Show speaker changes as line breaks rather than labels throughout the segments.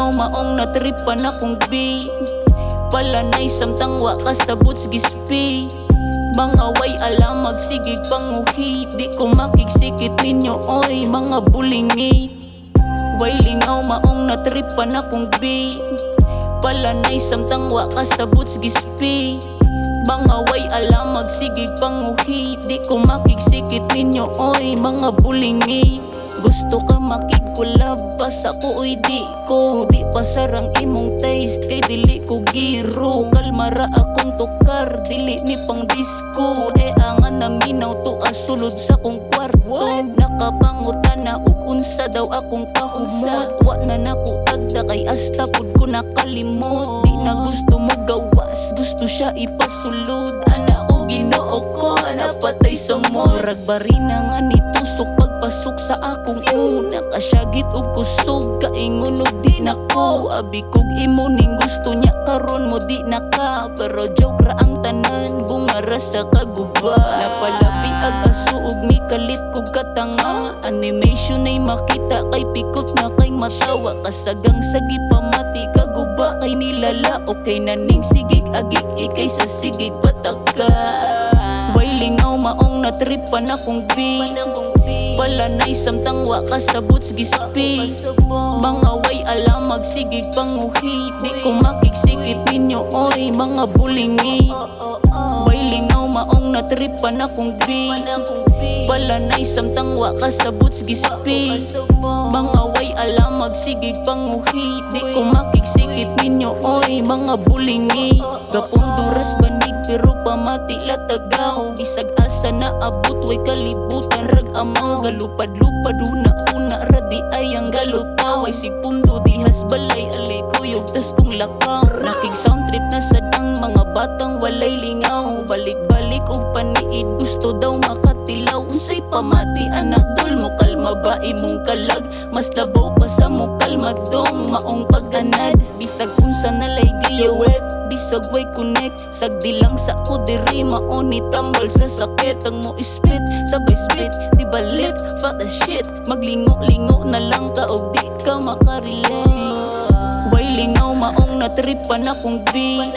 Wailingaw maong natripan akong beat. Palanay samtang wa kasabot gispi. Mga way alamag sigig panguhit. Di ko makigsikit ninyo oy mga bulingit. Wailingaw maong natripan akong beat. Palanay samtang wa kasabot gispi. Mga way alamag sigig panguhit. Di ko makigsikit ninyo oy mga bulingit. Gusto ka makigkulab pas ako oy di ko. Di pasarang imong taste kay dili ko giro. Kalmara akong tukar dili ni pang disco. Angan na minaw to asulod sa kong kwarto. Nakapangutan na unsa daw akong kahumot. Wa na nako tagda kay hasta pud ko nakalimot. Di na gusto mo gawas, gusto siya ipasulod. Ana ko Ginoo ko, napatay sa murag barina nga nitusok pagpasok sa akong una. Kasyagit og kusog, kaingon og di nako. Abi kog imo ning gusto niya karon mo di naka. Pero joke ra ang tanan, bungara sa kaguba. Napalabi ag aso og ni kalit kog katanga. Animation ay makita kay pikot na kay matawa. Kasagang sagi pamati kaguba kay nilala. Okay na ning sigig agig ikay sa sigig pataka. Wailingaw maong natripan akong beat. Palanay samtang wa kasabot gispi. Mga way alamag sigig panguhit. Di ko makigsikit ninyo oy mga bulingit. Wailingaw maong natripan akong beat. Palanay samtang wa kasabot gispi. Mga way alamag sigig panguhit. Di ko makigsikit ninyo oy mga bulingit. Gapong duras banig pero pamati latagaw. Bisag asa na abot way kalibutan rag amaw. Galupad-lupad huna-huna radi ay ang galutaw. Ay si pundo dihas balay alay kuyog tas kong lakaw. Nakig sound trip na sadang mga batang walay lingaw. Balik-balik og paniid gusto daw makatilaw. Unsay pamati anak dol mo kalma ba imong kalag. Mas labaw pa sa mo kalma dong maong pag-anad. Bisag unsa nalay giyawet bisag way connect. Sagdi lang sa ko diri maoni tambal sa sakit. Ang mo spit sabay spit di balit fuck the shit. Maglingo-lingo na lang ka og di ka makarelate. Wailingaw maong natripan akong beat.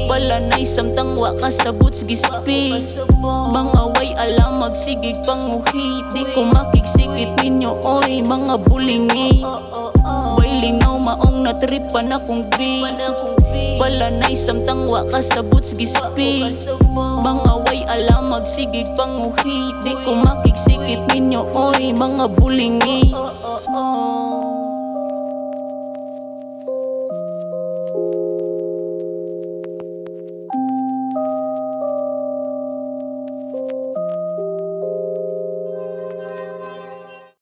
Palanay samtang wa kasabot gispi. Mga way alamag sigig panguhit. Di ko makigsikit ninyo oy mga bulingit. Wailingaw maong natripan akong beat. Palanay samtang wa kasabot gispi. Mga way alamag sigig panguhit. Di ko makigsikit ninyo oy mga bulingit.